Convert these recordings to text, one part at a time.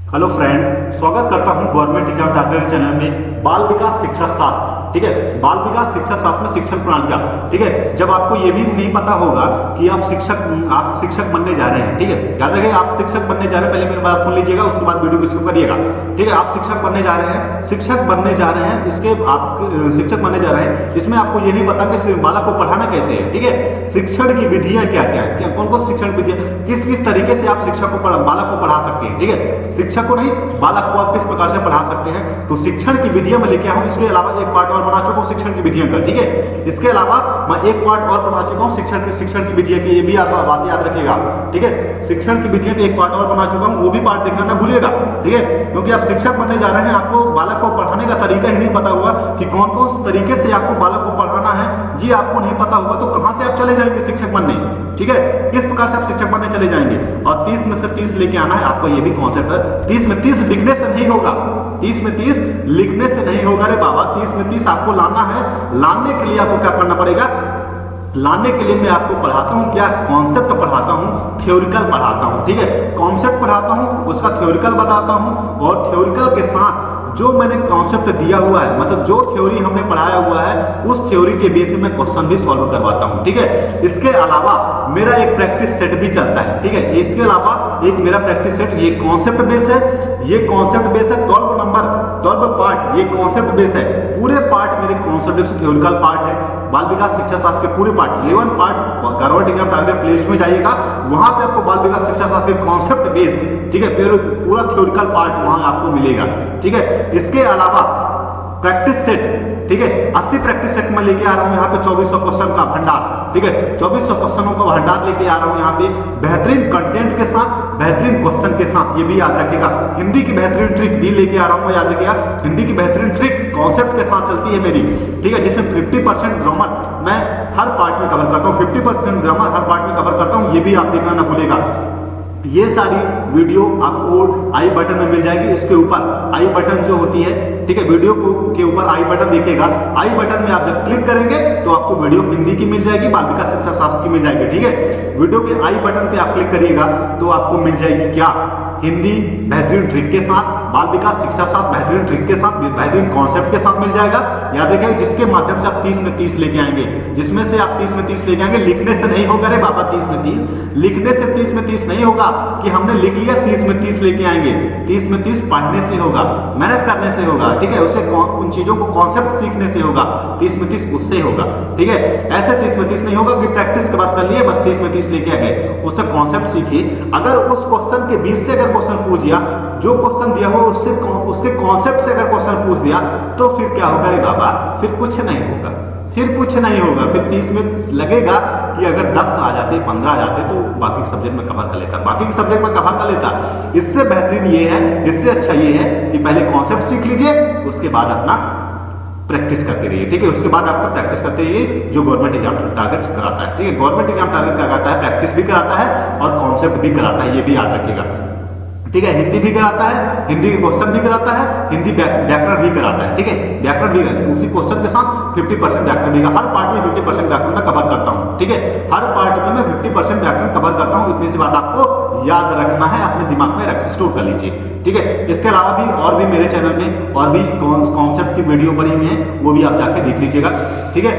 Hello friend, स्वागत करता हूं गवर्नमेंट एग्जाम टारगेट चैनल में बाल विकास शिक्षा शास्त्र। ठीक है, बाल विकास शिक्षा शास्त्र में शिक्षण प्रणालियां। ठीक है, जब आपको ये भी नहीं पता होगा कि आप शिक्षक बनने जा रहे हैं। ठीक है, याद रखिए आप शिक्षक बनने जा रहे हैं, पहले मेरी बात सुन लीजिएगा, उसके बाद वीडियो को शुरू करिएगा। ठीक है, आप शिक्षक बनने जा रहे हैं, शिक्षक बनने जा रहे हैं, इसके आप शिक्षक बनने जा रहे हैं, इसमें आपको ये नहीं पता कि बालक को पढ़ाना कैसे है। ठीक है, शिक्षण की विधियां क्या क्या है, कौन कौन शिक्षण विधियां, किस किस तरीके से आप शिक्षक को बालक को पढ़ा सकते हैं। ठीक है, शिक्षक को नहीं, बालक को आप किस प्रकार से पढ़ा सकते हैं। तो शिक्षण की विधियां मैं लेके आया हूं, इसके अलावा एक पार्ट और बना चुका हूं शिक्षण की विधियां का। ठीक है, इसके अलावा मैं एक पार्ट और बना चुका हूं शिक्षण की विधियां की, ये भी आप बात याद रखिएगा। ठीक है, शिक्षण की विधियां का एक पार्ट और बना चुका हूं, वो भी पार्ट देखना ना भूलिएगा। ठीक है, क्योंकि आप शिक्षक बनने जा रहे हैं, आपको बालक को पढ़ाने का तरीका ही नहीं पता हुआ कि कौन कौन तरीके से आपको बालक को पढ़ाना है, जी आपको नहीं पता होगा तो कहां से आप चले जाएंगे शिक्षक बनने। ठीक है, किस प्रकार से आप शिक्षक बनने चले जाएंगे। और 30 में से 30 लेके आना है आपको, ये भी कॉन्सेप्ट है। 30 में 30 लिखने से नहीं होगा, 30 में 30 लिखने से नहीं होगा रे बाबा, 30 में 30 आपको लाना है। लाने के लिए आपको क्या करना पड़ेगा, लाने के लिए मैं आपको पढ़ाता हूं क्या, कॉन्सेप्ट पढ़ाता हूं, थ्योरिकल पढ़ाता हूं। ठीक है, कॉन्सेप्ट पढ़ाता हूं, उसका थ्योरिकल बताता हूं, और थ्योरिकल के साथ जो मैंने कॉन्सेप्ट दिया हुआ है, मतलब जो थ्योरी हमने पढ़ाया हुआ है, उस थ्योरी के बेस में क्वेश्चन भी सॉल्व करवाता हूं। ठीक है, इसके अलावा मेरा एक प्रैक्टिस सेट भी चलता है। ठीक है, इसके अलावा एक मेरा प्रैक्टिस सेट, ये कॉन्सेप्ट बेस है, ये कॉन्सेप्ट बेस है, 12 पार्ट ये कॉन्सेप्ट बेस है। पूरे पार्ट मेरे कॉन्सेप्ट बेस थ्योरिकल पार्ट है। बाल विकास शिक्षा शास्त्र के पूरे part 11 part government exam target playlist में जाइएगा, वहां पे आपको बाल विकास शिक्षा शास्त्र के कॉन्सेप्ट बेस, ठीक है, पूरा थ्योरिकल पार्ट वहां आपको मिलेगा। ठीक है, इसके अलावा प्रैक्टिस सेट, ठीक है, 80 प्रैक्टिस सेट में लेके आ रहा हूं यहाँ पे 2400 क्वेश्चन का भंडार। ठीक है, 2400 क्वेश्चनों का भंडार लेके आ रहा हूं यहाँ पे, बेहतरीन कंटेंट के साथ, बेहतरीन क्वेश्चन के साथ, ये भी याद रखिएगा। हिंदी की बेहतरीन ट्रिक भी लेके आ रहा हूं, याद रखिएगा, हिंदी की बेहतरीन ट्रिक कॉन्सेप्ट के साथ चलती है मेरी। ठीक है, जिसमें 50% ग्रामर मैं हर पार्ट में कवर करता हूँ, 50% ग्रामर हर पार्ट में कवर करता हूँ, ये भी आप देखना ना भूलेगा। ये सारी वीडियो आपको आई बटन में मिल जाएगी, इसके ऊपर आई बटन जो होती है, ठीक है, वीडियो के ऊपर आई बटन दिखेगा, आई बटन में आप जब क्लिक करेंगे तो आपको वीडियो हिंदी की मिल जाएगी, बाल विकास शिक्षा शास्त्र की मिल जाएगी। ठीक है, वीडियो के आई बटन पे आप क्लिक करिएगा तो आपको मिल जाएगी क्या, हिंदी बेहतरीन ट्रिक के साथ, बाल विकास शिक्षा शास्त्र बेहतरीन ट्रिक के साथ, बेहतरीन कॉन्सेप्ट के साथ मिल जाएगा। याद रखिए, जिसके माध्यम से आप 30 में 30 लेके आएंगे, जिसमें से आप 30 में 30 लेके आएंगे, लिखने से नहीं होगा रे बाबा 30 में 30, लिखने से 30 में 30 नहीं होगा कि हमने लिख लिया 30 में 30 लेके आएंगे। 30 में 30 पढ़ने से होगा, मेहनत करने से होगा। ठीक है, उसे उन चीजों को कॉन्सेप्ट सीखने से होगा, 30 में 30 उससे होगा। ठीक है, ऐसे 30 में 30 नहीं होगा कि प्रैक्टिस के बस कर लिए बस 30 में 30 लेके आ गए, उससे कॉन्सेप्ट सीखिए। अगर उस क्वेश्चन के बीच से अगर क्वेश्चन पूछ दिया, जो क्वेश्चन दिया हो उसके कॉन्सेप्ट से अगर क्वेश्चन पूछ दिया तो फिर क्या होगा रे बाबा, फिर कुछ नहीं होगा, फिर कुछ नहीं होगा। फिर 30 में लगेगा कि अगर 10 आ जाते, 15 आ जाते तो बाकी के सब्जेक्ट में कवर कर लेता, बाकी के सब्जेक्ट में कवर कर लेता। इससे बेहतरीन ये है, इससे अच्छा ये है कि पहले कॉन्सेप्ट सीख लीजिए, उसके बाद अपना प्रैक्टिस करते रहिए। ठीक है, उसके बाद आपका प्रैक्टिस करते रहिए जो गवर्नमेंट एग्जाम टारगेट कराता है। ठीक है, गवर्नमेंट एग्जाम टारगेट क्या कराता है, प्रैक्टिस भी कराता है और कॉन्सेप्ट भी कराता है, ये भी याद रखिएगा। ठीक है, हिंदी भी कराता है, हिंदी के क्वेश्चन भी कराता है, हिंदी व्याकरण भी कराता है। ठीक है, व्याकरण भी उसी क्वेश्चन के साथ 50% व्याकरण भी, हर पार्ट में 50% व्याकरण में कवर करता हूं। ठीक है, हर पार्ट में मैं 50% व्याकरण कवर करता हूं। इतनी सी बात आपको याद रखना है, अपने दिमाग में स्टोर कर लीजिए। ठीक है, इसके अलावा भी और भी मेरे चैनल में और भी कॉन्सेप्ट की वीडियो बनी हुई है, वो भी आप जाके देख लीजिएगा। ठीक है,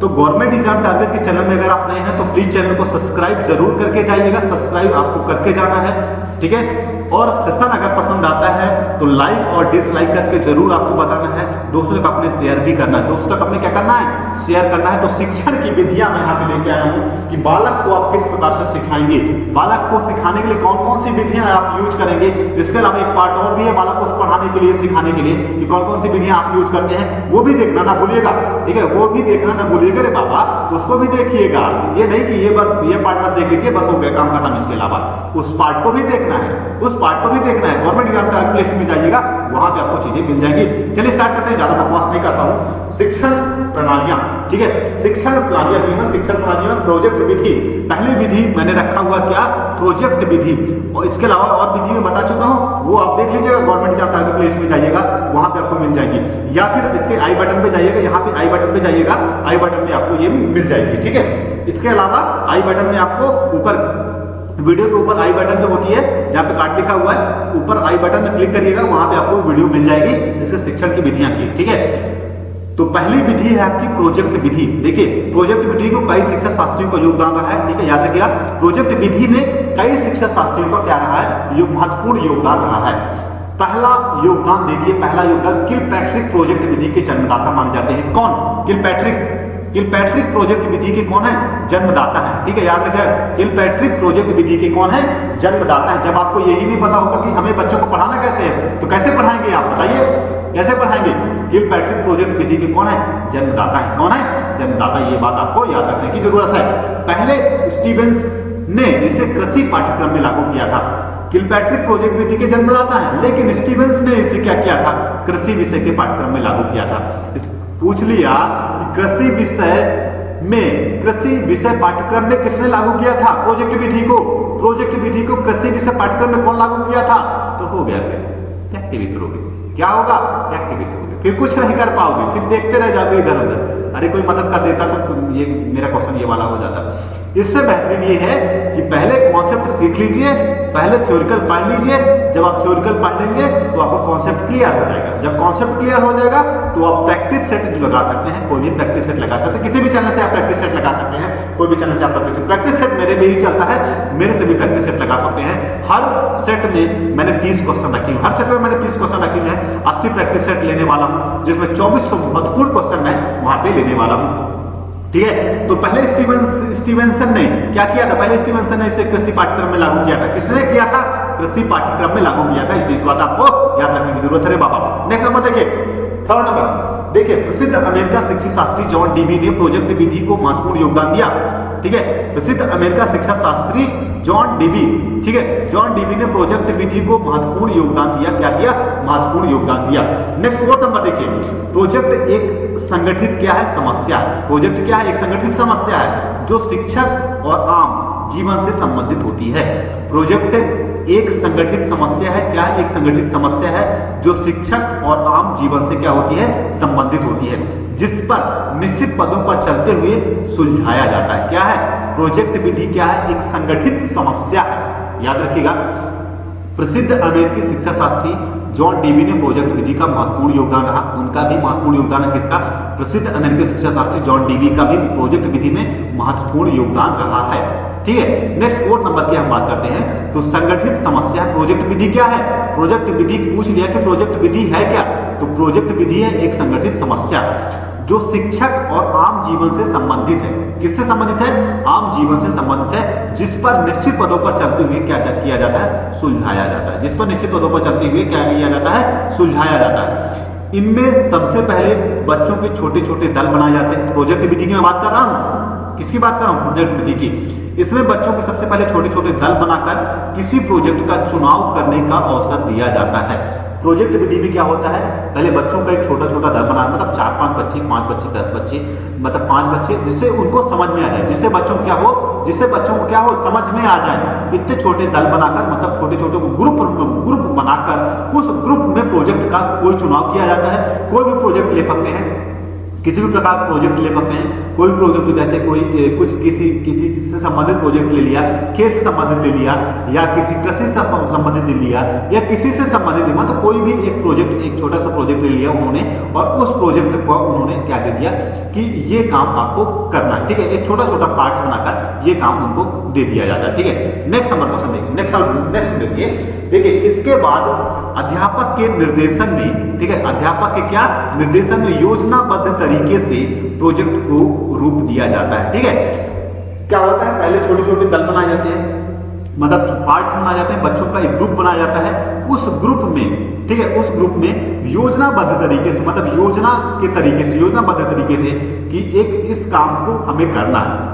तो गवर्नमेंट एग्जाम टारगेट के चैनल में अगर आप नए हैं तो प्लीज चैनल को सब्सक्राइब जरूर करके जाइएगा, सब्सक्राइब आपको करके जाना है। ठीक है, और सेशन अगर पसंद आता है तो लाइक और डिसलाइक करके जरूर आपको बताना है, दोस्तों तक अपने शेयर भी करना है, दोस्तों तक अपने क्या करना है, शेयर करना है। तो शिक्षण की विधियां मैं यहाँ पे लेके आया हूँ कि बालक को आप किस प्रकार से सिखाएंगे, बालक को सिखाने के लिए कौन कौन सी विधियां आप यूज करेंगे। इसके अलावा एक पार्ट और भी है बालक को पढ़ाने के लिए, सिखाने के लिए कि कौन कौन सी विधियां आप यूज करते हैं, वो भी देखना ना भूलिएगा। ठीक है, वो भी देखना ना भूलिएगा रे बाबा, उसको भी देखिएगा। ये नहीं कि ये पार्ट बस देख लीजिए बस हो गया काम खत्म, इसके अलावा उस पार्ट को भी देखना है, उस पार्ट को भी देखना है। गवर्नमेंट एग्जाम टारगेट लिस्ट में जाइएगा, वहां पे आपको चीजें मिल जाएंगी। चलिए स्टार्ट करते हैं, ज्यादा बकवास नहीं करता हूं। शिक्षण प्रणालियां, ठीक है, शिक्षण प्रणालियां दी है, शिक्षण प्रणालियां में प्रोजेक्ट विधि, पहली विधि मैंने रखा हुआ क्या, प्रोजेक्ट विधि, और इसके अलावा और विधि में बता चुका हूं, वो आप देख लीजिएगा। गवर्नमेंट एग्जाम टारगेट लिस्ट में जाइएगा, वहां पे आपको मिल जाएंगी, या फिर इसके आई बटन पे जाइएगा, यहाँ पे आई बटन पे जाइएगा, आई बटन में आपको ये मिल जाएगी। ठीक है, इसके अलावा आई बटन में आपको ऊपर वीडियो के ऊपर आई बटन जो होती है जहाँ पे कार्ड लिखा हुआ है ऊपर आई बटन में क्लिक करिएगा, वहां पे आपको वीडियो मिल जाएगी इसके शिक्षण की विधियां की, ठीक है। तो पहली विधि है आपकी प्रोजेक्ट विधि। देखिए प्रोजेक्ट विधि को कई शिक्षा शास्त्रियों का योगदान रहा है, ठीक है, याद रखिएगा। प्रोजेक्ट विधि में कई शिक्षा शास्त्रियों का क्या रहा है, ये महत्वपूर्ण योगदान रहा है। पहला योगदान देखिए, पहला योगदान किलपैट्रिक प्रोजेक्ट विधि के जन्मदाता माने जाते हैं। कौन? किलपैट्रिक प्रोजेक्ट विधि के कौन है? जन्मदाता है, ठीक है, याद रखिएगा। किलपैट्रिक प्रोजेक्ट विधि के कौन है? जन्मदाता है। जब आपको यही नहीं पता होगा कि हमें बच्चों को पढ़ाना कैसे है, तो कैसे पढ़ाएंगे आप बताइए, कैसे पढ़ाएंगे? किलपैट्रिक प्रोजेक्ट विधि के कौन है? जन्मदाता है। कौन है? जन्मदाता। ये बात आपको याद रखने की जरूरत है। पहले स्टीवेंस ने इसे कृषि पाठ्यक्रम में लागू किया था। किलपैट्रिक प्रोजेक्ट विधि के जन्मदाता है, लेकिन स्टीवेंस ने इसे क्या किया था? कृषि विषय के पाठ्यक्रम में लागू किया था। पूछ लिया कृषि विषय पाठ्यक्रम में किसने लागू किया था? प्रोजेक्ट विधि को। प्रोजेक्ट विधि को कृषि विषय पाठ्यक्रम में कौन लागू किया था? तो हो गया, फिर एक्टिविटी करोगे, क्या होगा? एक्टिविटी करोगे, फिर कुछ नहीं कर पाओगे, फिर देखते रह जाओगे इधर उधर। अरे कोई मदद कर देता तो ये मेरा क्वेश्चन ये वाला हो जाता। इससे बेहतरीन ये है कि पहले कॉन्सेप्ट सीख लीजिए, पहले थ्योरिकल पढ़ लीजिए। जब आप थ्योरिकल पढ़ लेंगे तो आपको कॉन्सेप्ट क्लियर हो जाएगा। जब कॉन्सेप्ट क्लियर हो जाएगा तो आप प्रैक्टिस सेट लगा सकते हैं, कोई भी प्रैक्टिस सेट लगा सकते हैं, किसी भी चैनल से आप प्रैक्टिस सेट लगा सकते हैं, कोई भी चैनल से आप प्रैक्टिस सेट मेरे में ही चलता है, मेरे से भी प्रैक्टिस सेट लगा सकते हैं। हर सेट में मैंने 30 क्वेश्चन रखे हैं, हर सेट में मैंने 30 क्वेश्चन रखे हैं। 80 प्रैक्टिस सेट लेने वाला हूं, जिसमें 2400 महत्वपूर्ण क्वेश्चन मैं वहां पे लेने वाला हूं, ठीक है। तो पहले स्टीवेंसन ने क्या किया था? पहले स्टीवेंसन ने इसे कृषि पाठ्यक्रम में लागू किया था। किसने किया था? कृषि पाठ्यक्रम में लागू किया था। इस बात आपको याद रखने की जरूरत है बाबा। नेक्स्ट नंबर देखिए, थर्ड नंबर देखिए, प्रसिद्ध अमेरिका शिक्षा शास्त्री जॉन डीवी ने प्रोजेक्ट विधि को महत्वपूर्ण योगदान दिया, ठीक है। प्रसिद्ध अमेरिका शिक्षा शास्त्री जॉन डीवी, ठीक है, जॉन डीवी ने प्रोजेक्ट विधि को महत्वपूर्ण योगदान दिया। क्या दिया? महत्वपूर्ण योगदान दिया। नेक्स्ट फोर्थ नंबर देखिए, प्रोजेक्ट एक संगठित क्या है? समस्या है। प्रोजेक्ट क्या है? एक संगठित समस्या है जो शिक्षक और आम जीवन से संबंधित होती है। प्रोजेक्ट एक संगठित समस्या है। क्या? एक संगठित समस्या है जो शिक्षक और आम जीवन से क्या होती है? संबंधित होती है, जिस पर निश्चित पदों पर चलते हुए सुलझाया जाता है। क्या है? प्रोजेक्ट विधि क्या है? एक संगठित समस्या है, याद रखिएगा। प्रसिद्ध अमेरिकी शिक्षा शास्त्री जॉन डीवी ने प्रोजेक्ट विधि का महत्वपूर्ण योगदान रहा। उनका भी महत्वपूर्ण योगदान है। किसका? प्रसिद्ध अमेरिकी शिक्षा शास्त्री जॉन डीवी का भी प्रोजेक्ट विधि में महत्वपूर्ण योगदान रहा है, ठीक है। नेक्स्ट फोर्थ नंबर की हम बात करते हैं। तो संगठित समस्या, प्रोजेक्ट विधि क्या है? प्रोजेक्ट विधि पूछ लिया कि प्रोजेक्ट विधि है क्या? तो प्रोजेक्ट विधि है एक संगठित समस्या जो शिक्षक और आम जीवन से संबंधित है। किससे संबंधित है? आम जीवन से संबंधित है, जिस पर निश्चित पदों पर चलते हुए क्या किया जाता है? सुलझाया जाता है। जिस पर निश्चित पदों पर चलते हुए क्या किया जाता है? सुलझाया जाता है। इनमें सबसे पहले बच्चों के छोटे छोटे दल बनाए जाते हैं। प्रोजेक्ट विधि की मैं बात कर रहा हूं, किसकी बात कर रहा हूं? प्रोजेक्ट विधि की। इसमें बच्चों के सबसे पहले छोटे छोटे दल बनाकर किसी प्रोजेक्ट का चुनाव करने का अवसर दिया जाता है। प्रोजेक्ट विधि में क्या होता है? पहले बच्चों का एक छोटा छोटा दल बनाना, मतलब 4-5 बच्चे, 5 बच्चे, 10 बच्चे, मतलब 5 बच्चे, जिससे उनको समझ में आ जाए, जिससे बच्चों को क्या हो समझ में आ जाए। इतने छोटे दल बनाकर, मतलब छोटे छोटे ग्रुप बनाकर उस ग्रुप में प्रोजेक्ट का कोई चुनाव किया जाता है। कोई भी प्रोजेक्ट ले सकते हैं, किसी भी प्रकार का प्रोजेक्ट ले सकते हैं। कोई भी प्रोजेक्ट, जैसे कोई कुछ किसी से संबंधित प्रोजेक्ट ले लिया, खेल से संबंधित ले लिया, या किसी कृषि से संबंधित ले लिया, या किसी से संबंधित, मतलब कोई भी एक प्रोजेक्ट, एक छोटा सा प्रोजेक्ट ले लिया उन्होंने, और उस प्रोजेक्ट को उन्होंने क्या दे दिया कि ये काम आपको करना है, ठीक है। एक छोटा छोटा पार्ट्स बनाकर ये काम उनको दे दिया जाता है, ठीक है। नेक्स्ट नंबर क्वेश्चन देखिए, नेक्स्ट देखिए, इसके बाद अध्यापक के निर्देशन में, ठीक है, अध्यापक के क्या निर्देशन में योजनाबद्ध तरीके से प्रोजेक्ट को रूप दिया जाता है, ठीक है। क्या होता है? पहले छोटे छोटे दल बनाए जाते हैं, मतलब पार्ट्स बनाए जाते हैं, बच्चों का एक ग्रुप बनाया जाता है। उस ग्रुप में, ठीक है, उस ग्रुप में योजनाबद्ध तरीके से, मतलब योजना के तरीके से, योजनाबद्ध तरीके से कि एक इस काम को हमें करना है,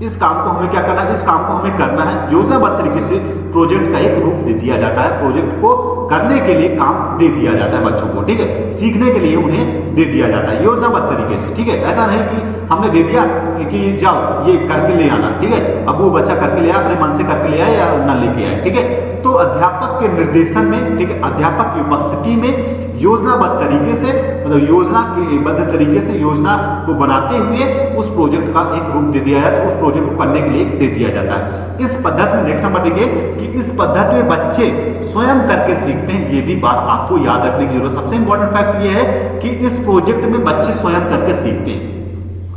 इस काम को हमें क्या करना है, इस काम को हमें करना है। योजनाबद्ध तरीके से प्रोजेक्ट का एक रूप दे दिया जाता है। प्रोजेक्ट को करने के लिए काम दे दिया जाता है बच्चों को, ठीक है, सीखने के लिए उन्हें दे दिया जाता है योजनाबद्ध तरीके से, ठीक है। ऐसा नहीं कि हमने दे दिया कि जाओ ये करके ले आना, ठीक है। अब वो बच्चा करके ले आया, अपने मन से करके ले आया या ना लेके आए, ठीक है। तो अध्यापक के निर्देशन में, ठीक है, अध्यापक की उपस्थिति में योजनाबद्ध तरीके से, मतलब योजना के बद्ध तरीके से योजना को बनाते हुए उस प्रोजेक्ट का एक रूप दे दिया जाता है, उस प्रोजेक्ट को करने के लिए दे दिया जाता है। इस पद्धति में नेक्स्ट नंबर देखिए कि इस पद्धति में बच्चे स्वयं करके सीखते हैं। ये भी बात आपको याद रखने की जरूरत है। सबसे इंपॉर्टेंट फैक्ट ये है कि इस प्रोजेक्ट में बच्चे स्वयं करके सीखते हैं,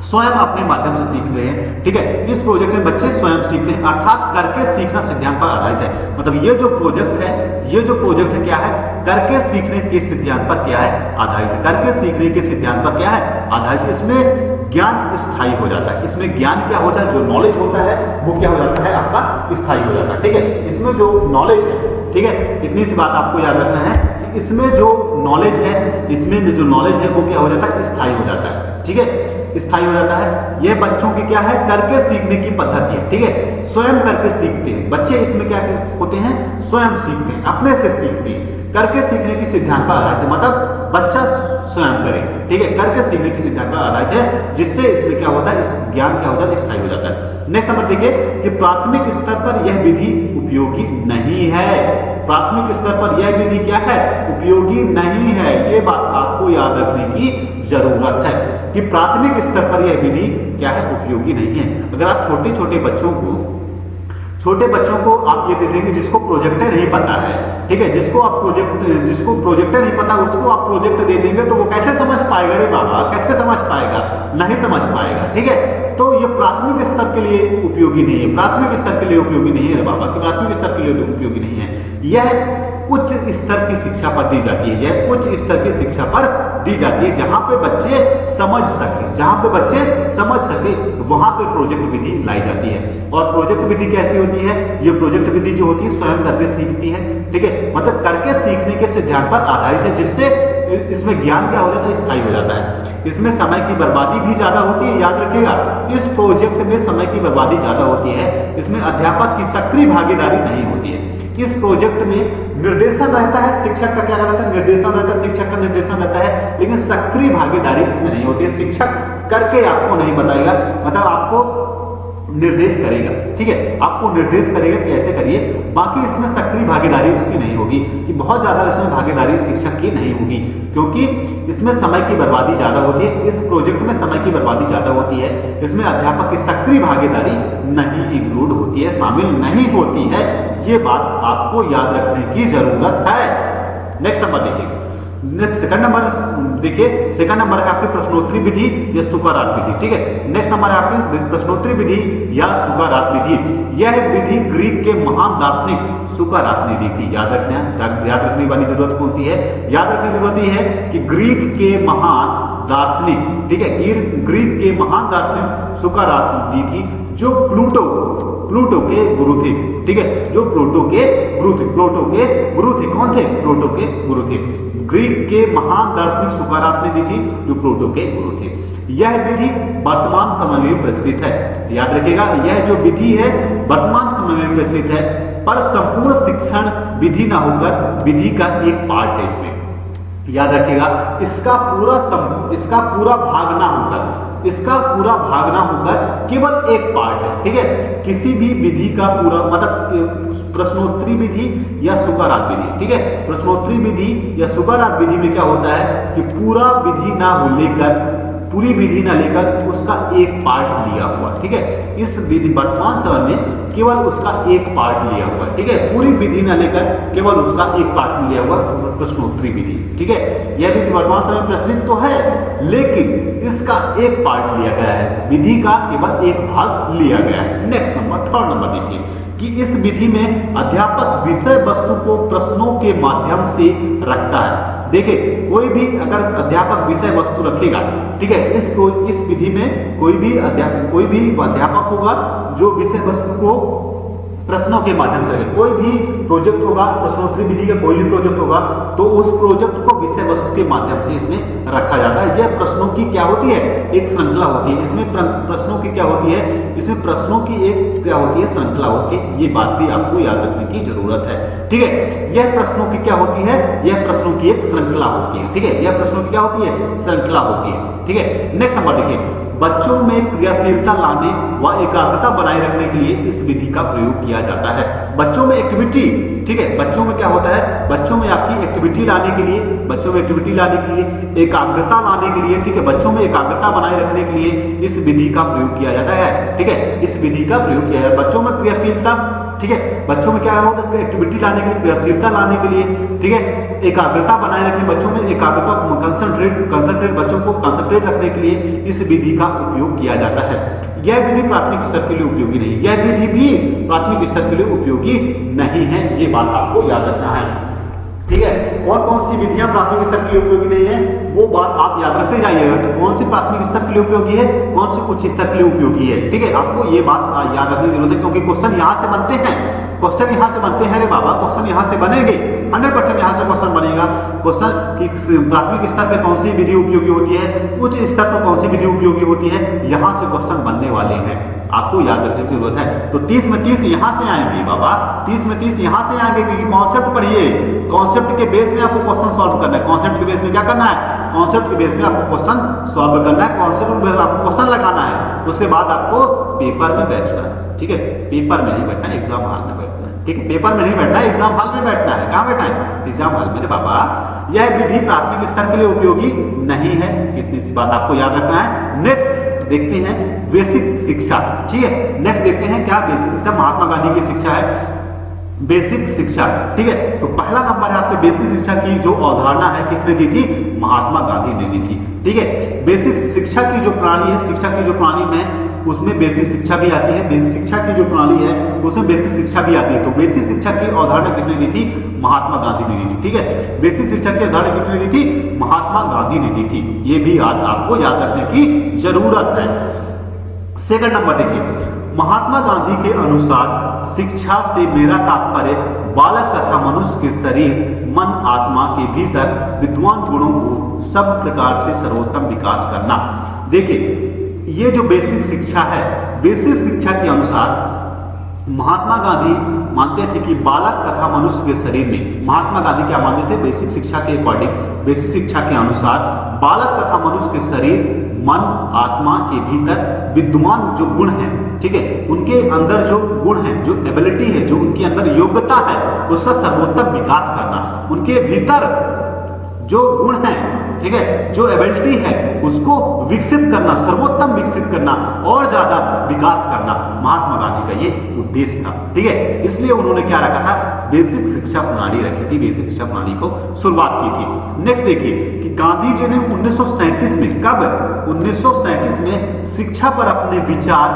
स्वयं अपने माध्यम से सीख रहे हैं, ठीक है। इस प्रोजेक्ट में बच्चे स्वयं सीखते हैं, अर्थात करके सीखना सिद्धांत पर आधारित है। मतलब ये जो प्रोजेक्ट है, ये जो प्रोजेक्ट है क्या है, करके सीखने के सिद्धांत पर क्या है, आधारित है। करके सीखने के सिद्धांत पर क्या है, आधारित है। इसमें ज्ञान स्थायी हो जाता है। इसमें ज्ञान क्या होता है, जो नॉलेज होता है वो क्या हो जाता है, आपका स्थायी हो जाता है, ठीक है। इसमें जो नॉलेज है, ठीक है, इतनी सी बात आपको याद रखना है कि इसमें जो नॉलेज है, इसमें जो नॉलेज है वो क्या हो जाता है, स्थायी हो जाता है, ठीक है, स्थायी हो जाता है। यह बच्चों की क्या है, करके सीखने की पद्धति है, ठीक है, स्वयं करके सीखते हैं बच्चे। इसमें क्या होते हैं, स्वयं सीखते हैं, अपने से सीखते हैं, करके सीखने की सिद्धांत पर आधारित है। मतलब बच्चा स्वयं करे, ठीक है, करके सीखने की सिद्धांत पर आधारित है, जिससे इसमें क्या होता है, इस ज्ञान क्या होता है, स्थायी हो जाता है। नेक्स्ट नंबर देखिए कि प्राथमिक स्तर पर यह विधि उपयोगी नहीं है। प्राथमिक स्तर पर यह विधि क्या है, उपयोगी नहीं है। ये बात आपको याद रखने की जरूरत है कि प्राथमिक स्तर पर यह विधि क्या है, उपयोगी नहीं है। अगर आप छोटे छोटे बच्चों को आप ये दे देंगे जिसको प्रोजेक्टर नहीं पता है, ठीक है, जिसको प्रोजेक्टर नहीं पता उसको आप प्रोजेक्ट दे देंगे तो वो कैसे समझ पाएगा, रे बाबा कैसे समझ पाएगा, नहीं समझ पाएगा, ठीक है। तो ये प्राथमिक स्तर के लिए उपयोगी नहीं है, प्राथमिक स्तर के लिए उपयोगी नहीं है रे बाबा, कि प्राथमिक स्तर के लिए उपयोगी नहीं है। यह उच्च स्तर की शिक्षा पर दी जाती है, यह उच्च स्तर की शिक्षा पर दी जाती है, जहां पे बच्चे समझ सके, वहां पे प्रोजेक्ट विधि लाई जाती है। और प्रोजेक्ट विधि कैसी होती है, ये प्रोजेक्ट विधि जो होती है स्वयं करके सीखती है, ठीक है, मतलब करके सीखने के सिद्धांत पर आधारित है, जिससे इसमें ज्ञान क्या हो जाता है, स्थायी हो जाता है। इसमें समय की बर्बादी भी ज्यादा होती है, याद रखिएगा, इस प्रोजेक्ट में समय की बर्बादी ज्यादा होती है। इसमें अध्यापक की सक्रिय भागीदारी नहीं होती है। इस प्रोजेक्ट में निर्देशन रहता है, शिक्षक का क्या रहता है, निर्देशन रहता है, शिक्षक का निर्देशन रहता है, लेकिन सक्रिय भागीदारी इसमें नहीं होती है। शिक्षक करके आपको नहीं बताएगा, मतलब आपको निर्देश करेगा, ठीक है, आपको निर्देश करेगा कि ऐसे करिए, बाकी इसमें सक्रिय भागीदारी उसकी नहीं होगी, कि बहुत ज्यादा इसमें भागीदारी शिक्षक की नहीं होगी, क्योंकि इसमें समय की बर्बादी ज्यादा होती है। इस प्रोजेक्ट में समय की बर्बादी ज्यादा होती है, इसमें अध्यापक की सक्रिय भागीदारी नहीं इंक्लूड होती है, शामिल नहीं होती है। ये बात आपको याद रखने की जरूरत है। नेक्स्ट नंबर देखिए, सेकंड नंबर देखिए, सेकंड नंबर है आपकी प्रश्नोत्तरी विधि या सुकारात विधि, ठीक है। नेक्स्ट नंबर है आपकी प्रश्नोत्तरी विधि या सुकारात विधि। यह विधि ग्रीक के महान दार्शनिक सुकारात ने दी थी। याद रखने वाली जरूरत कौन सी है, याद रखने की जरूरत यह है कि ग्रीक के महान दार्शनिक, ठीक है, ग्रीक के महान दार्शनिक सुकारात दी थी, जो प्लूटो के गुरु थे, ठीक है, जो प्लूटो के गुरु थे, कौन थे, प्लूटो के गुरु थे। ग्रीक के महान दार्शनिक सुकारात ने दी थी, जो प्लूटो के गुरु थे। यह विधि वर्तमान समय में प्रचलित है, याद रखिएगा, यह जो विधि है वर्तमान समय में प्रचलित है, पर संपूर्ण शिक्षण विधि ना होकर विधि का एक पार्ट है। इसमें याद रखिएगा, इसका पूरा भाग ना होकर केवल एक पार्ट है, ठीक है। किसी भी विधि का पूरा, मतलब प्रश्नोत्तरी विधि या सुकारात विधि, ठीक है, प्रश्नोत्तरी विधि या सुकारात विधि में क्या होता है कि पूरी विधि ना लेकर उसका एक पार्ट लिया हुआ, ठीक है। इस विधि वर्तमान समय में केवल उसका एक पार्ट लिया हुआ, ठीक है, पूरी विधि ना लेकर केवल उसका एक पार्ट लिया हुआ प्रश्नोत्तरी विधि, ठीक है। यह विधि वर्तमान समय प्रचलित तो है, लेकिन इसका एक पार्ट लिया गया है, विधि का केवल एक भाग लिया गया है। नेक्स्ट नंबर, थर्ड नंबर देखिए कि इस विधि में अध्यापक विषय वस्तु को प्रश्नों के माध्यम से रखता है। देखिए, कोई भी अगर अध्यापक विषय वस्तु रखेगा, ठीक है, इस विधि में कोई भी अध्यापक होगा जो विषय वस्तु को प्रश्नों के माध्यम से, कोई भी प्रोजेक्ट होगा, प्रश्नोत्तरी विधि का कोई भी प्रोजेक्ट होगा, तो उस प्रोजेक्ट को विषय वस्तु के माध्यम से इसमें रखा जाता है। यह प्रश्नों की क्या होती है, एक श्रृंखला होती है। इसमें प्रश्नों की क्या होती है, इसमें प्रश्नों की एक क्या होती है, श्रृंखला होती है। ये बात भी आपको याद रखने की जरूरत है, ठीक है। यह प्रश्नों की क्या होती है, यह प्रश्नों की एक श्रृंखला होती है, ठीक है, यह प्रश्नों की क्या होती है, श्रृंखला होती है, ठीक है। नेक्स्ट नंबर देखिए, बच्चों में क्रियाशीलता लाने व एकाग्रता बनाए रखने के लिए इस विधि का प्रयोग किया जाता है। बच्चों में एक्टिविटी, ठीक है, बच्चों में क्या होता है, बच्चों में आपकी एक्टिविटी लाने के लिए, बच्चों में एक्टिविटी लाने के लिए, एकाग्रता लाने के लिए, ठीक है, बच्चों में एकाग्रता बनाए रखने के लिए इस विधि का प्रयोग किया जाता है। ठीक है, इस विधि का प्रयोग किया जाता है। बच्चों में क्रियाशीलता, ठीक है, बच्चों में क्या होता है, एक्टिविटी लाने के लिए, क्रियाशीलता लाने के लिए, ठीक है, एकाग्रता बनाए रखने, बच्चों में एकाग्रता, कंसंट्रेट बच्चों को कंसंट्रेट रखने के लिए इस विधि का उपयोग किया जाता है। यह विधि प्राथमिक स्तर के लिए उपयोगी नहीं, यह विधि भी प्राथमिक स्तर के लिए उपयोगी नहीं है, ये बात आपको याद रखना है। ठीक है, और कौन सी विधियां प्राथमिक स्तर के लिए उपयोगी नहीं है वो बात आप याद रखते जाइएगा कि कौन सी प्राथमिक स्तर के लिए उपयोगी है, कौन सी उच्च स्तर के लिए उपयोगी है। ठीक है, आपको ये बात याद रखने की जरूरत है, क्योंकि क्वेश्चन यहां से बनते हैं, क्वेश्चन यहां से बनते हैं रे बाबा, क्वेश्चन यहां से बनेंगे, 100% यहां से क्वेश्चन बनेगा। क्वेश्चन की प्राथमिक स्तर पर कौन सी विधि उपयोगी होती है, उच्च स्तर पर कौन सी विधि उपयोगी होती है, यहां से क्वेश्चन बनने वाले हैं, आपको याद रखने की जरूरत है। तो 30 में 30 यहां से आएंगे बाबा, 30 में 30 यहां से आएंगे, क्योंकि कॉन्सेप्ट पढ़िए, कॉन्सेप्ट के बेस में आपको क्वेश्चन सॉल्व करना है। कॉन्सेप्ट के बेस में क्या करना है, कॉन्सेप्ट के बेस में आपको क्वेश्चन सॉल्व करना है, कॉन्सेप्ट में आपको क्वेश्चन लगाना है, उसके बाद आपको पेपर में बैठना है। ठीक है, पेपर में नहीं बैठना है, एग्जाम हॉल में बैठना है। ठीक है, पेपर में नहीं बैठना है, एग्जाम हॉल में बैठना है। कहां बैठना है, एग्जाम हॉल में। बाबा यह विधि प्राथमिक स्तर के लिए उपयोगी नहीं है, इतनी सी बात आपको याद रखना है। नेक्स्ट देखते हैं बेसिक शिक्षा। ठीक है, नेक्स्ट देखते हैं क्या बेसिक शिक्षा, महात्मा गांधी की शिक्षा है बेसिक शिक्षा। ठीक है, तो पहला नंबर है आपके बेसिक शिक्षा की जो अवधारणा है, किसने दी थी, महात्मा गांधी ने दी थी। ठीक है, बेसिक शिक्षा की जो प्रणाली है, शिक्षा की जो प्रणाली में उसमें बेसिक शिक्षा भी आती है, बेसिक शिक्षा की जो प्रणाली है उसमें बेसिक शिक्षा भी आती है। तो बेसिक शिक्षा की अवधारणा किसने दी थी, महात्मा गांधी ने दी थी। ठीक है, बेसिक शिक्षा की अवधारणा किसने दी थी, महात्मा गांधी ने दी थी, ये भी आपको याद रखने की जरूरत है। सेकंड नंबर देखिए, महात्मा गांधी के अनुसार शिक्षा से मेरा तात्पर्य बालक तथा मनुष्य के शरीर, मन, आत्मा के भीतर विद्वान गुणों को सब प्रकार से सर्वोत्तम विकास करना। देखिए, ये जो बेसिक शिक्षा है, बेसिक शिक्षा के अनुसार महात्मा गांधी मानते थे कि बालक तथा मनुष्य के शरीर में, महात्मा गांधी क्या मानते थे, बेसिक शिक्षा के अकॉर्डिंग, बेसिक शिक्षा के अनुसार बालक तथा मनुष्य के शरीर, मन, आत्मा के भीतर विद्वान जो गुण हैं, ठीक है, उनके अंदर जो गुण है, जो एबिलिटी है, जो उनके अंदर योग्यता है, उसका सर्वोत्तम विकास करना, उनके भीतर जो गुण है, ठीक है, जो एबिलिटी है उसको विकसित करना, सर्वोत्तम विकसित करना और ज्यादा विकास करना, महात्मा गांधी का ये उद्देश्य था। ठीक है, इसलिए उन्होंने क्या रखा था, बेसिक शिक्षा प्रणाली रखी थी, बेसिक शिक्षा प्रणाली को शुरुआत की थी। नेक्स्ट देखिए कि गांधी जी ने 1937 में, कब, 1937 में शिक्षा पर अपने विचार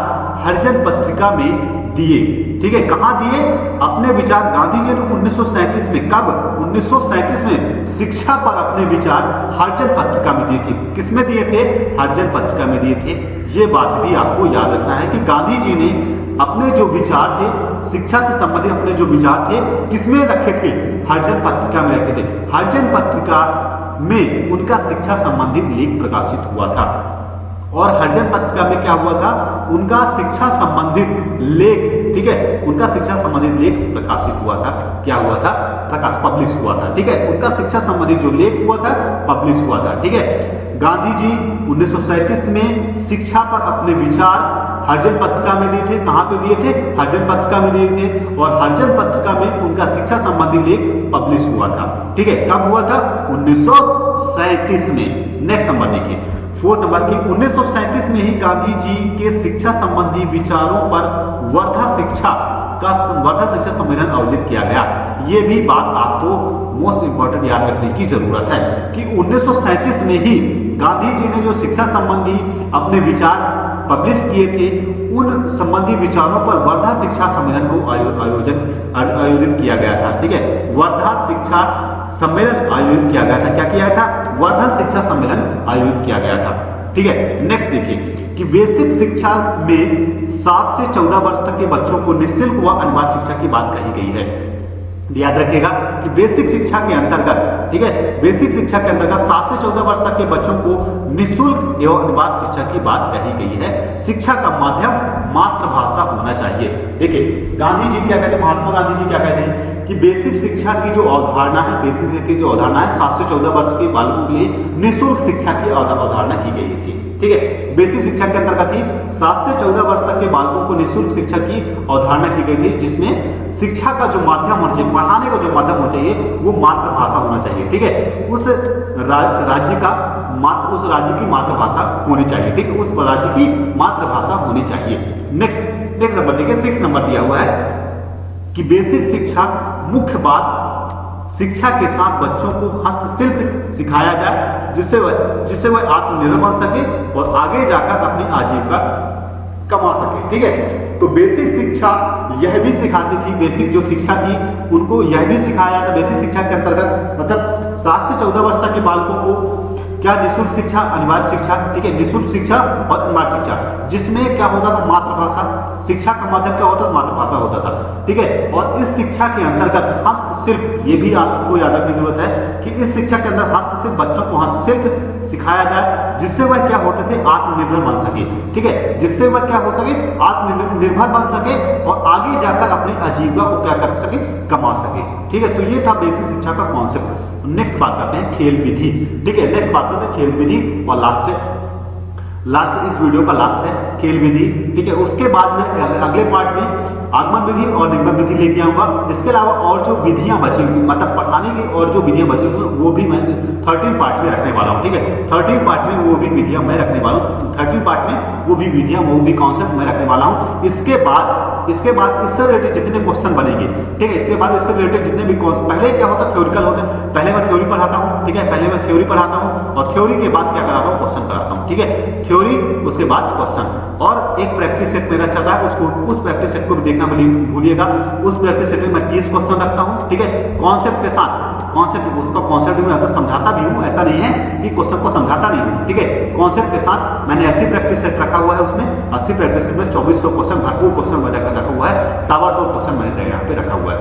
हरिजन पत्रिका में दिए। ठीक है, कहां दिए, अपने विचार गांधी जी ने 1937 में, कब, 1937 में शिक्षा पर अपने विचार हरिजन पत्रिका में दिए थे। किसमें दिए थे, हरिजन पत्रिका में दिए थे। ये बात भी आपको याद रखना है कि गांधी जी ने अपने जो विचार थे, शिक्षा से संबंधित अपने जो विचार थे, किसमें रखे थे, हरिजन पत्रिका में रखे थे। हरिजन पत्रिका में उनका शिक्षा संबंधित लेख प्रकाशित हुआ था, और हरिजन पत्रिका में क्या हुआ था, उनका शिक्षा संबंधित लेख, ठीक है, उनका शिक्षा संबंधित लेख प्रकाशित हुआ था। क्या हुआ था, पब्लिश हुआ था। ठीक है, उनका शिक्षा संबंधित जो लेख हुआ था, पब्लिश हुआ था। ठीक है, गांधी जी 1937 में शिक्षा पर अपने विचार हरिजन पत्रिका में दिए थे। कहां पे दिए थे, हरिजन पत्रिका में दिए थे, और हरिजन पत्रिका में उनका शिक्षा संबंधी लेख पब्लिश हुआ था। ठीक है, कब हुआ था, 1937 में। नेक्स्ट नंबर देखिए, फोर्थ नंबर की 1937 में ही गांधी जी के शिक्षा संबंधी विचारों पर वर्धा शिक्षा सम्मेलन आयोजित किया गया। ये भी बात आपको मोस्ट इंपॉर्टेंट याद रखने की जरूरत है कि 1937 में ही गांधी जी ने जो शिक्षा संबंधी अपने विचार पब्लिश किए थे, उन संबंधी विचारों पर वर्धा शिक्षा सम्मेलन को आयोजित किया गया था। ठीक है, वर्धा शिक्षा सम्मेलन आयोजित किया गया था। क्या किया था, वर्धा शिक्षा सम्मेलन आयोजित किया गया था। ठीक है, नेक्स्ट देखिए कि बेसिक शिक्षा में 7 से 14 वर्ष तक के बच्चों को निःशुल्क व अनिवार्य शिक्षा की बात कही गई है। याद रखिएगा कि बेसिक शिक्षा के अंतर्गत, ठीक है, बेसिक शिक्षा के अंतर्गत 7 से 14 वर्ष तक के बच्चों को निःशुल्क एवं अनिवार्य शिक्षा की बात कही गई है। शिक्षा का माध्यम मातृभाषा होना चाहिए। देखिए, गांधी जी क्या कहते हैं, महात्मा गांधी जी क्या कहते हैं कि बेसिक शिक्षा की जो अवधारणा है, बेसिक शिक्षा की जो अवधारणा है 7 से 14 वर्ष के बालकों के लिए निःशुल्क शिक्षा की अवधारणा की गई थी। ठीक है, बेसिक शिक्षा के अंतर्गत ही 7 से 14 वर्ष तक के बालकों को निःशुल्क शिक्षा की अवधारणा की गई थी, जिसमें शिक्षा का जो माध्यम होना चाहिए, पढ़ाने का जो माध्यम होना चाहिए वो मातृभाषा होना चाहिए। ठीक है, उस राज्य की मातृभाषा होनी चाहिए। ठीक है, उस राज्य की मातृभाषा होनी चाहिए। नेक्स्ट नंबर देखिए, 6 नंबर दिया हुआ है कि बेसिक शिक्षा मुख्य बात शिक्षा के साथ बच्चों को हस्तशिल्प सिखाया जाए, जिससे वह आत्मनिर्भर बन सके और आगे जाकर अपनी आजीविका कमा सके। ठीक है, तो बेसिक शिक्षा यह भी सिखाती थी, बेसिक जो शिक्षा थी उनको यह भी सिखाया जाता बेसिक शिक्षा के अंतर्गत, मतलब 7 से 14 वर्ष तक के बालकों को क्या निःशुल्क शिक्षा, अनिवार्य शिक्षा, ठीक है, निःशुल्क शिक्षा और अनिवार्य शिक्षा, जिसमें क्या होता था मातृभाषा, शिक्षा का माध्यम क्या होता था मातृभाषा होता था। ठीक है, और इस शिक्षा के अंतर्गत हस्तशिल्प, ये भी आपको याद रखने की जरूरत है कि इस शिक्षा के अंदर हस्तशिल्प, बच्चों को हस्तशिल्प सिखाया जाए, जिससे वह क्या होते थे आत्मनिर्भर बन सके। ठीक है, जिससे वह क्या हो सके आत्मनिर्भर बन सके और आगे जाकर अपनी आजीविका को क्या कर सके, कमा सके। ठीक है, तो ये था बेसिक शिक्षा का कॉन्सेप्ट। नेक्स्ट बात करते हैं खेल विधि। ठीक है, नेक्स्ट बात करते हैं खेल विधि और लास्ट इस वीडियो का लास्ट है खेल विधि। ठीक है, उसके बाद में अगले पार्ट में आगमन विधि और निगमन विधि लेके आऊंगा। इसके अलावा और जो विधियां बची हुई, मतलब पढ़ाने की और जो विधियां बची हुई वो भी मैं 13 पार्ट में रखने वाला हूं। ठीक है, 13 पार्ट में वो भी विधियां मैं रखने वाला हूं, 13 पार्ट में वो भी विधियां, वो भी कॉन्सेप्ट मैं रखने वाला हूं। इसके बाद इससे रिलेटेड जितने क्वेश्चन बनेंगे, ठीक है, इसके बाद इससे रिलेटेड जितने भी पहले क्या होता है थ्योरिकल होते हैं, पहले मैं थ्योरी पढ़ाता हूं। ठीक है, पहले मैं थ्योरी पढ़ाता हूं और थ्योरी के बाद क्या कराता हूं, क्वेश्चन कराता हूं। ठीक है, थ्योरी उसके बाद क्वेश्चन, और एक प्रैक्टिस सेट मेरा चल रहा है, उस प्रैक्टिस सेट को भी देखना भूलिएगा। उस प्रैक्टिस सेट में मैं 30 क्वेश्चन रखता हूं। ठीक है, कॉन्सेप्ट के साथ, कॉन्सेप्ट भी मैं समझाता भी हूं, ऐसा नहीं है कि क्वेश्चन को समझाता नहीं हूं। ठीक है, कॉन्सेप्ट के साथ मैंने 80 प्रैक्टिस सेट रखा हुआ है, उसमें 80 प्रैक्टिस सेट में 2400 क्वेश्चन, भरपूर क्वेश्चन मैंने रखा हुआ है, ताबड़तोड़ क्वेश्चन मैंने यहाँ पे रखा हुआ है।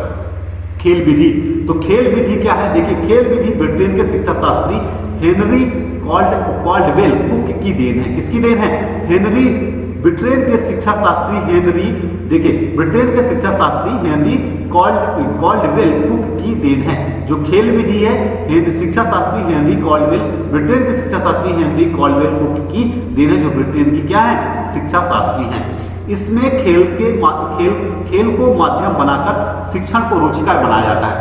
खेल विधि, तो खेल विधि क्या है, देखिए खेल विधि ब्रिटेन के शिक्षा शास्त्री हेनरी कॉल्डवेल कुक की देन है। किसकी देन है, हेनरी, ब्रिटेन के शिक्षा शास्त्री हेनरी, देखिए ब्रिटेन के शिक्षा शास्त्री हेनरी कॉल्डवेल कुक की देन है। जो खेल विधि है शिक्षा शास्त्री हेनरी कॉल्डवेल, ब्रिटेन के शिक्षा शास्त्री हेनरी कॉल्डवेल कुक की देन है, जो ब्रिटेन की क्या है शिक्षा शास्त्री हैं। इसमें खेल को माध्यम बनाकर शिक्षण को रुचिकर बनाया जाता है।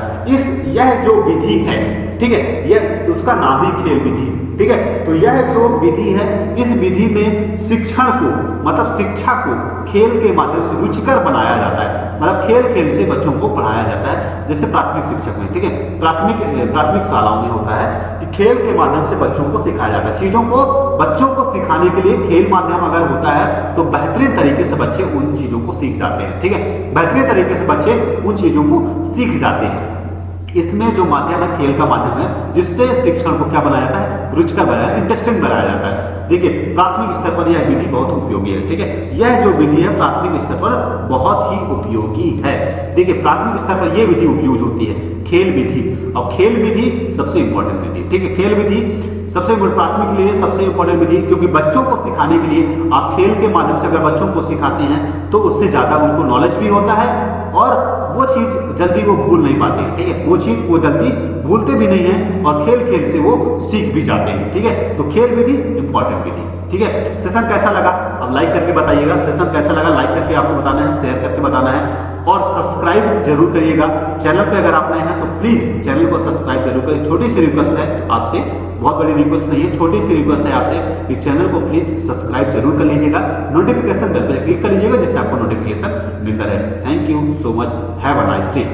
यह जो विधि है, ठीक है, यह उसका नाम ही खेल विधि। ठीक है, तो यह जो विधि है, इस विधि में शिक्षण को, मतलब शिक्षा को खेल के माध्यम से रुचिकर बनाया जाता है, मतलब खेल से बच्चों को पढ़ाया जाता है। जैसे प्राथमिक शिक्षक में, ठीक है, प्राथमिक शालाओं में होता है कि खेल के माध्यम से बच्चों को सिखाया जाता है चीजों को। बच्चों को सिखाने के लिए खेल माध्यम अगर होता है तो बेहतरीन तरीके से बच्चे उन चीजों को सीख जाते हैं। ठीक है, बेहतरीन तरीके से बच्चे उन चीजों को सीख जाते हैं। इसमें जो माध्यम है खेल का माध्यम है, जिससे शिक्षण को क्या बनाया जाता है, रुचिकर बनाया, इंटरेस्टिंग बनाया जाता है। देखिए प्राथमिक स्तर पर यह विधि बहुत उपयोगी है। ठीक है, यह जो विधि है प्राथमिक स्तर पर बहुत ही उपयोगी है। देखिए प्राथमिक स्तर पर यह विधि उपयोग होती है, खेल विधि। और खेल विधि सबसे इंपॉर्टेंट विधि, ठीक है, खेल विधि सबसे प्राथमिक के लिए सबसे इंपॉर्टेंट विधि, क्योंकि बच्चों को सिखाने के लिए आप खेल के माध्यम से अगर बच्चों को सिखाते हैं तो उससे ज्यादा उनको नॉलेज भी होता है और वो चीज जल्दी वो भूल नहीं पाते हैं। ठीक है, वो चीज वो जल्दी भूलते भी नहीं है और खेल से वो सीख भी जाते हैं। ठीक है, तो खेल विधि इंपॉर्टेंट विधि। ठीक है, सेशन कैसा लगा अब लाइक करके बताइएगा, सेशन कैसा लगा लाइक करके आपको बताना है, शेयर करके बताना है और सब्सक्राइब जरूर करिएगा। चैनल पे अगर आप नए हैं तो प्लीज चैनल को सब्सक्राइब जरूर करिए। छोटी सी रिक्वेस्ट है आपसे, बहुत बड़ी रिक्वेस्ट नहीं है, छोटी सी रिक्वेस्ट है आपसे कि चैनल को प्लीज सब्सक्राइब जरूर कर लीजिएगा, नोटिफिकेशन बेल पर क्लिक कर लीजिएगा जिससे आपको नोटिफिकेशन मिलता रहे। Thank you so much, have a nice day.